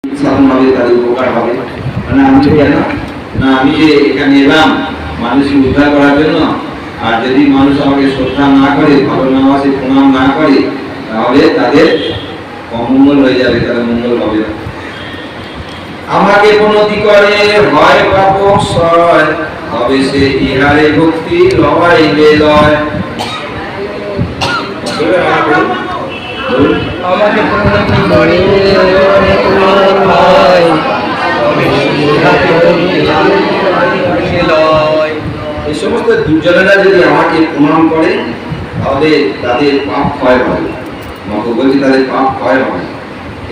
সাধন হবে, তাদের উপকার হবে। মানে আমি কেন না, আমি যে এখানে এলাম মানুষকে উদ্ধার করার জন্য, আর যদি মানুষ আমাকে শ্রদ্ধা না করে, ভালো না বাসে, প্রণাম না করে, তাহলে তাদের অমঙ্গল হয়ে যাবে, তাদের মঙ্গল হবে না। আমাকে প্রণতি করে হয় পাপক সয়, তবে সে ইহারে ভক্তি লবাইবে লয়। আমাকে প্রণতি করে হয় এই সমস্ত দুর্জনেরা যদি আমাকে প্রণাম করে, তাহলে তাদের পাপ ক্ষয় হবে। আমাকে বলছি তাদের পাপ ক্ষয় হবে।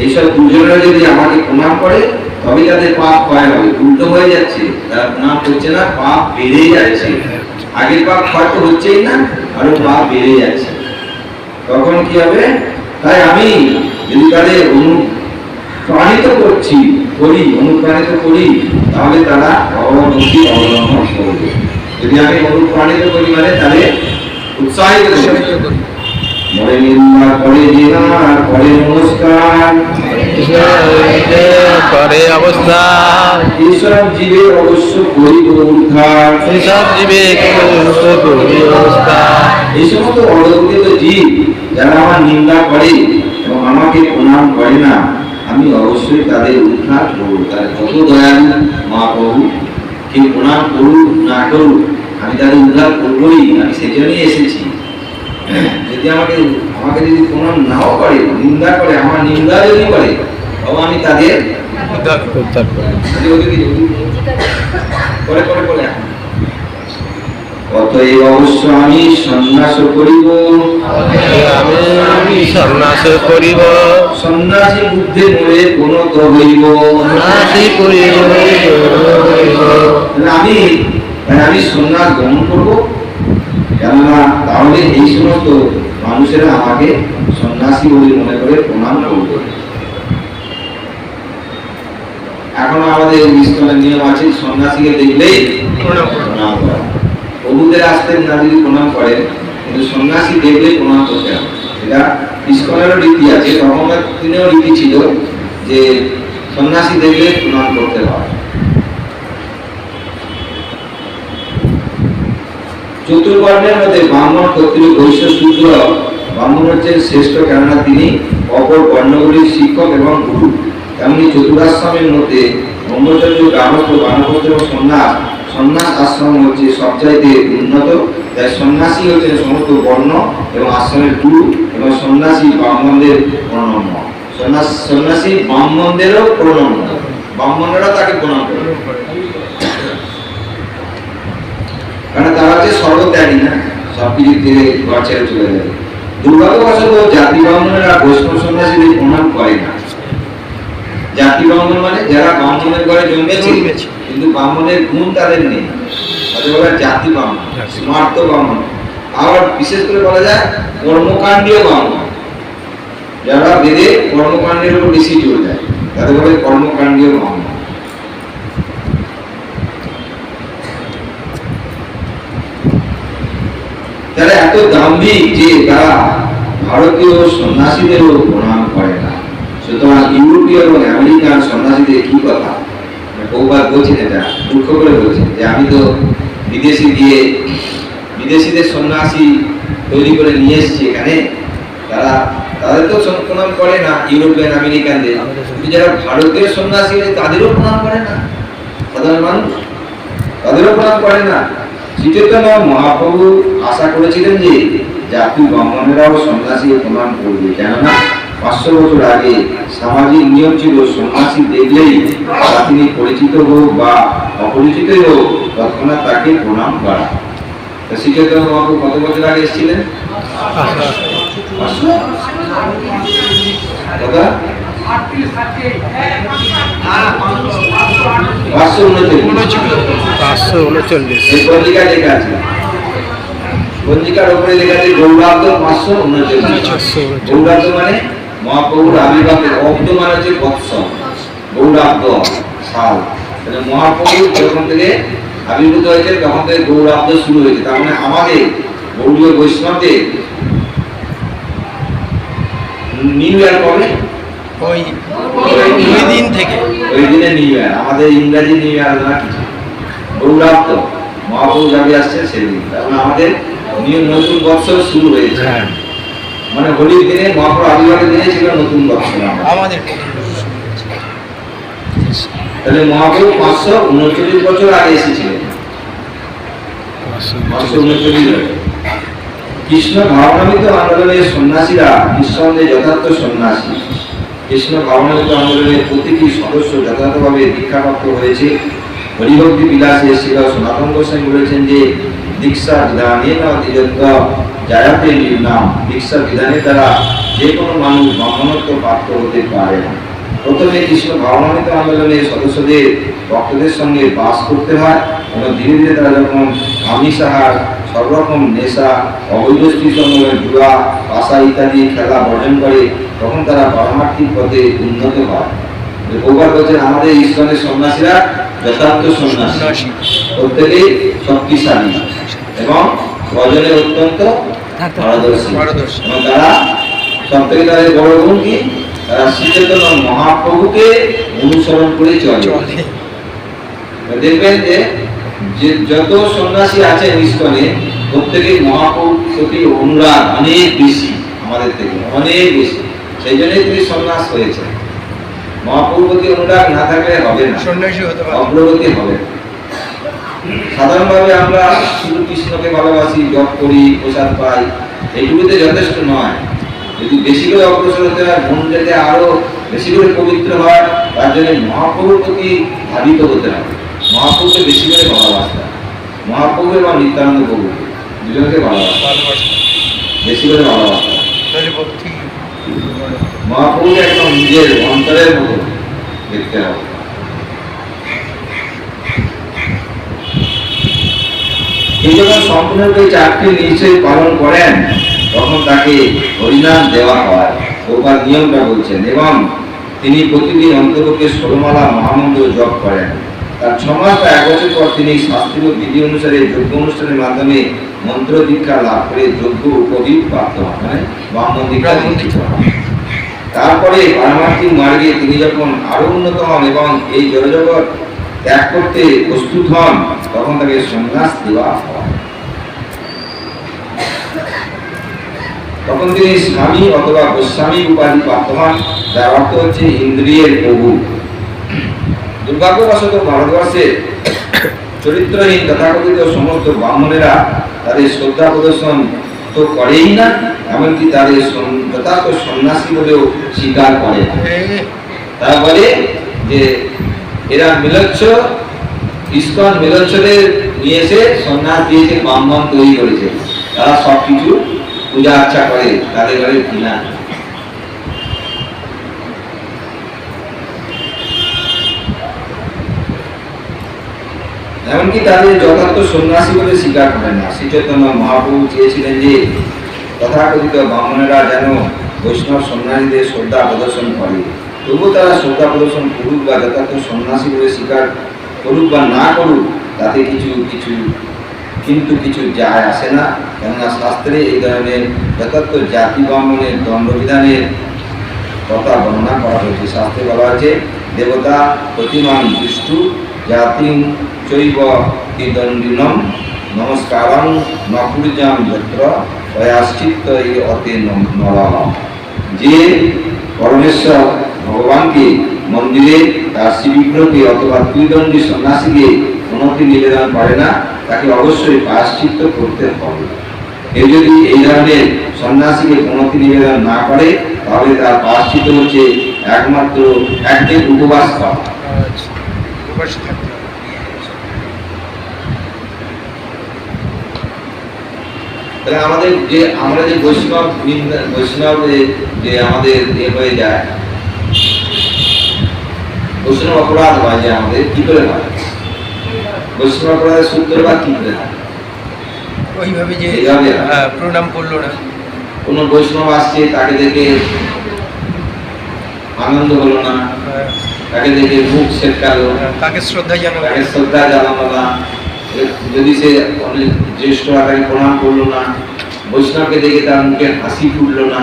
এইসব দুর্জনেরা যদি আমাকে প্রণাম করে, তবে তাদের পাপ ক্ষয় হবে। উল্টো হয়ে যাচ্ছে, তারা প্রণাম করছে না, পাপ বেড়ে যাচ্ছে। আগের পাপ ক্ষয় তো হচ্ছেই না, আরো পাপ বেড়ে যাচ্ছে। তখন কি হবে? তাই আমি যদি তাদের অনুপ্রাণিত অনুপ্রাণিত করি, তাহলে তারা ভগবদ্ভক্তি অবলম্বন করবে। যদি আমি অনুপ্রাণিত করি, মানে তাদের উৎসাহিত করি। মরে নিন্দা করে জিনা করে নমস্কার করে অবস্থা, এইসব জীবে অবশ্য করিব উদ্ধার। এসব জীবে অবস্থা, এই সমস্ত অলৌকিক জীব যারা আমার নিন্দা করে এবং আমাকে প্রণাম করে না, আমি অবশ্যই তাদের উদ্ধার করব। তাদের কত দয়ালু মহাপ্রভু, কেউ প্রণাম করুক না করুক, আমি তাদের উদ্ধার করবই। আমি সেজন্যই এসেছি। যদি আমাকে যদি প্রণাম নাও করে, নিন্দা করে, আমার নিন্দা যদি করে, তবে আমি তাদের উদ্ধার করে। অতএব অবশ্য আমি সন্ন্যাস করিব, আমি সন্ন্যাস করিব, সন্ন্যাসী বুদ্ধি মূলে পুনত হইব। আমি সন্ন্যাস গ্রহণ করব, কেননা তাহলে এই সমস্ত মানুষেরা আমাকে সন্ন্যাসী বলে মনে করে প্রণাম করবে। এখন আমাদের ইসলামের নিয়ম আছে, সন্ন্যাসীকে দেখলেই প্রণাম করা। প্রভুদের আসতেন না যদি প্রণাম করেন, কিন্তু সন্ন্যাসী দেখলেই প্রণাম করতে হবে। এটা ইসকনেরও রীতি আছে, রহমতের দিনেও রীতি ছিল যে সন্ন্যাসী দেখলে প্রণাম করতে হয়। চতুর্বর্ণের মধ্যে ব্রাহ্মণ, ক্ষত্রিয়, বৈশ্য, শূদ্র, ব্রাহ্মণ হচ্ছেন শ্রেষ্ঠ, কেননা তিনি অপর বর্ণগুলির শিক্ষক এবং গুরু। তেমনি চতুরাশ্রমের মধ্যে ব্রহ্মচর্য, গার্হস্থ্য, বানপ্রস্থ এবং সন্ন্যাস আশ্রম হচ্ছে সবচাইতে উন্নত। তাই সন্ন্যাসী হচ্ছেন সমস্ত বর্ণ এবং আশ্রমের গুরু, এবং সন্ন্যাসী ব্রাহ্মণদের প্রণম্য। সন্ন্যাসী ব্রাহ্মণদেরও প্রণম্য, ব্রাহ্মণেরা তাকে প্রণাম করে, কারণ তারা হচ্ছে সর্বত্যাগী না, সবকিছু থেকে ঘর ছেড়ে চলে যাবে। দুর্ভাগ্যবশত জাতি ব্রাহ্মণেরা বৈষ্ণব সন্ন্যাসীদের প্রণাম করে না। জাতি ব্রাহ্মণ মানে যারা ব্রাহ্মণের ঘরে জন্মেছে কিন্তু ব্রাহ্মণের গুণ তাদের নেই, তাদের বলা জাতি ব্রাহ্মণ, স্মার্ত ব্রাহ্মণ। আবার বিশেষ করে বলা যায় কর্মকাণ্ডীয় ব্রাহ্মণ, যারা বেদে কর্মকাণ্ডের উপর বেশি জোর দেয়, তাদের বলে কর্মকাণ্ডীয় ব্রাহ্মণ। তারা এত দাম্ভিক যে তারা ভারতীয় সন্ন্যাসীদেরও প্রণাম করে না। সুতরাং ইউরোপীয় এবং আমেরিকান সন্ন্যাসীদের কি কথা, বহুবার বলছেন, এটা দুঃখ করে বলছেন যে আমি তো বিদেশিদের সন্ন্যাসী তৈরি করে নিয়ে এসেছি এখানে, তাদের তো প্রণাম করে না ইউরোপিয়ান আমেরিকানদের, কিন্তু যারা ভারতীয় সন্ন্যাসী তাদেরও প্রণাম করে না। সাধারণ মানুষ তাদেরও প্রণাম করে না। শ্রীচৈতন্য মহাপ্রভু আশা করেছিলেন যে জাতি ব্রাহ্মণেরাও সন্ন্যাসী প্রণাম করবে, কেননা 500 বছর আগে সামাজিক নিয়ম ছিল সন্ন্যাসী দেখলেই তিনি পরিচিত হোক বা অপরিচিতই হোক, তৎক্ষণাৎ তাকে প্রণাম করা। শ্রীচৈতন্য মহাপ্রভু কত বছর আগে এসেছিলেন? 539। পঞ্জিকার উপরে লেখা আছে গৌরাব্দ 539। গৌরাব্দ মানে মহাপ্রভুর আবির্ভাবের, অব্দ মানে হচ্ছে বৎসর, গৌরাব্দ সাল। মহাপ্রভু যখন থেকে আবির্ভূত হয়েছে তখন থেকে গৌরাব্দ শুরু হয়েছে। তার মানে আমাদের গৌড়ীয় বৈষ্ণবদের নিউ ইয়ার কবে? ওই ওই দিন থেকে ওই দিনে নিউ ইয়ার, আমাদের ইংরাজি নিউ ইয়ার না কিছু, গৌরাব্দ মহাপ্রভু যাবে আসছে সেদিন, কারণ আমাদের নতুন বৎসর শুরু হয়েছে। হ্যাঁ। মানে হোলির দিনে মহাপ্রভু আবির্ভাবের দিনে ছিল নতুন বৎসর আমাদের। তাহলে মহাপ্রভু 539 বছর আগে এসেছিলেন, 539 বছর। কৃষ্ণ ভাবনামিত আন্দোলনের সন্ন্যাসীরা নিঃসন্দেহে যথার্থ সন্ন্যাসী। কৃষ্ণ ভাবনামিত আন্দোলনের প্রতিটি সদস্য যথাযথভাবে দীক্ষাপ্রাপ্ত হয়েছে। হরিভক্তি বিলাসে শিল সনাতন গোস্বামী বলেছেন যে দীক্ষা বিধানে না দ্বিজত্ব জায়াতে নির্নাম, দীক্ষা বিধানের দ্বারা যে কোনো মানুষ ব্রাহ্মণত্ব প্রাপ্ত হতে পারে না। প্রথমে কৃষ্ণ ভাবনামিত আন্দোলনের সদস্যদের ভক্তদের সঙ্গে বাস করতে হয় এবং ধীরে ধীরে তারা যখন আমিষ আহার, সব রকম নেশা, অবৈধ স্ত্রী সঙ্গে জুয়া, পাশা ইত্যাদি খেলা বর্জন করে, তখন তারা পারমার্থিক পথে উন্নত হয়। বহুবার বলছেন আমাদের ইসলামের সন্ন্যাসীরা যথার্থ সন্ন্যাসী, প্রত্যেকেই শক্তিশালী এবং ভজনে অত্যন্ত পারদর্শী। এবং তারা সব থেকে তাদের বড় গুণ কি, তারা শ্রী চৈতন্য মহাপ্রভুকে অনুসরণ করে চলে। দেখবেন যে যত সন্ন্যাসী আছেন ইস্কনে, প্রত্যেকেই মহাপ্রভুর প্রতি অনুরাগ অনেক বেশি, আমাদের থেকে অনেক বেশি। সেই জন্যই তিনি সন্ন্যাস হয়েছে। মহাপ্রভুর প্রতি অনুরাগ না থাকলে হবে না, সন্ন্যাসী হতে পারে, অগ্রগতি হবে না। সাধারণভাবে আমরা শুধু কৃষ্ণকে ভালোবাসি, জপ করি, প্রসাদ পাই, এইটুকুতে যথেষ্ট নয়। যদি বেশি করে অগ্রসর হতে হয়, মন যাতে আরো বেশি করে পবিত্র হয়, তার জন্য মহাপ্রভুর প্রতি ধাবিত হতে হবে, মহাপ্রভুকে বেশি করে ভালোবাসতে হবে। মহাপ্রভু এবং নিত্যানন্দ প্রভু দুজনকে ভালোবাসতে, বেশি করে ভালোবাসতে হবে। মহাপ্রভুকে একদম নিজের অন্তরের মতো দেখতে হবে। এই যখন সম্পূর্ণরূপে চারটি নিশ্চয়ই পালন করেন, তখন তাকে হরিনাম দেওয়া হয়, ওবার নিয়মটা বলছেন। এবং তিনি প্রতিদিন অন্ততপক্ষে 16 মালা মহামন্ত্র জপ করেন। তার 6 মাস বা 1 বছর পর তিনি শাস্ত্রীয় বিধি অনুসারে যজ্ঞ অনুষ্ঠানের মাধ্যমে মন্ত্র দীক্ষা লাভ করে যজ্ঞ উপদীপ প্রাপ্ত হন, মানে ব্রাহ্মণ দীক্ষা দীক্ষিত হন। তারপরে পারমার্থিক মার্গে তিনি যখন আরো উন্নত হন এবং এই জড়জগৎ ত্যাগ করতে প্রস্তুত হন, তখন তাকে সন্ন্যাস দেওয়া হয়। তখন তিনি স্বামী অথবা গোস্বামী উপাধি প্রাপ্ত হন, যার অর্থ হচ্ছে ইন্দ্রিয়ের প্রভু। দুর্ভাগ্যবশত ভারতবর্ষে চরিত্রহীন তথাকথিত সমস্ত ব্রাহ্মণেরা তাদের শ্রদ্ধা প্রদর্শন তো করেই না, এমনকি তাদের যথার্থ সন্ন্যাসী বলেও স্বীকার করে। তারা বলে যে এরা মিলচ্ছ, ইস্কন মিলচ্ছদের নিয়ে এসে সন্ন্যাস দিয়েছে, ব্রাহ্মণ তৈরি করেছে। তারা সবকিছু পূজা আর্চা করে, তাদের ঘরে ঘৃণা। এমনকি তাদের যথার্থ সন্ন্যাসী বলে স্বীকার করেন না। শ্রী চৈতন্য মহাপ্রভু চেয়েছিলেন যে তথাকথিত ব্রাহ্মণেরা যেন বৈষ্ণব সন্ন্যাসীদের শ্রদ্ধা প্রদর্শন করে। তবুও তারা শ্রদ্ধা প্রদর্শন করুক বা যথার্থ সন্ন্যাসী বলে স্বীকার করুক বা না করুক, তাতে কিছু যায় আসে না। কেননা শাস্ত্রে এই ধরনের যথার্থ জাতি ব্রাহ্মণের দণ্ডবিধানের কথা বর্ণনা করা হয়েছে। শাস্ত্রে বলা হয়েছে দেবতা প্রতিমান দৃষ্টু জাতি চৈব দণ্ডিনম নমস্কারং নকুর্যাম যত্র প্রয়াশ্চিত্ত অতে নরহ। যে পরমেশ্বর ভগবানকে মন্দিরে তার শ্রীবিগ্রহকে অথবা ত্রিদণ্ডী সন্ন্যাসীকে প্রণতি নিবেদন করে না, তাকে অবশ্যই প্রায়শ্চিত্ত করতে হবে। কেউ যদি এই ধরনের সন্ন্যাসীকে প্রণতি নিবেদন না করে, তাহলে তার প্রায়শ্চিত্ত হচ্ছে একমাত্র একদিন উপবাস করা। তাহলে আমরা যে বৈষ্ণব যে আমাদের হয়ে যায়, বৈষ্ণব অপরাধ হয় যে আমাদের কি করে হয়, বৈষ্ণব অপরাধের সূত্রপাত কি করে হয়? ওইভাবে যে প্রণাম করলো না, কোন বৈষ্ণব আসছে, তাকে দেখে আনন্দ হলো না, তাকে দেখে মুখ সেটকালো, তাকে শ্রদ্ধা জানালো না, যদি সে অনেক জ্যেষ্ঠ তাকে প্রণাম করলো না, বৈষ্ণবকে দেখে তার মুখে হাসি ফুটলো না,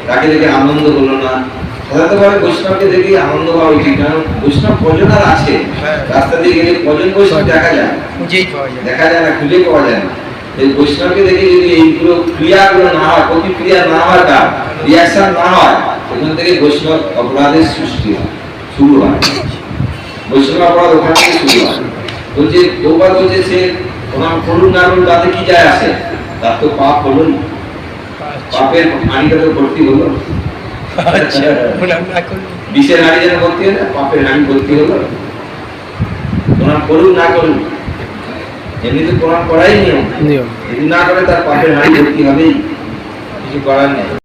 তাকে দেখে আনন্দ হলো না, সাধারণতভাবে বৈষ্ণবকে দেখে আনন্দ পাওয়া উচিত, কারণ বৈষ্ণব কজন আর আছে হ্যাঁ। রাস্তা দিয়ে গেলে কজন বৈষ্ণব দেখা যায়, খুঁজেই পাওয়া যায়। দেখা যায় না, খুঁজে পাওয়া যায় না। এই বৈষ্ণবকে দেখে যদি এইগুলো ক্রিয়াগুলো না হয়, প্রতিক্রিয়া না হয়, তার রিয়াকশন না হয়, ওখান থেকে বৈষ্ণব অপরাধের সৃষ্টি হয়, শুরু হয়। বৈষ্ণব অপরাধ ওখান থেকে শুরু হয়। বলছে বহুবার বলছে সে প্রণাম করুন না করুন তাতে কি যায় আসে, তার তো পাপ হলো না, পাপের হানিটা তো ভর্তি হলো। আচ্ছা, প্রণাম না করলে বিষের হানি যেন ভর্তি হয় না, পাপের হানি ভর্তি হলো। প্রণাম করুন না করুন, এমনি তো প্রণাম করাই নিয়ম, নিয়ম। যদি না করে তার পাপের হানি ভর্তি হবেই, কিছু করার নেই।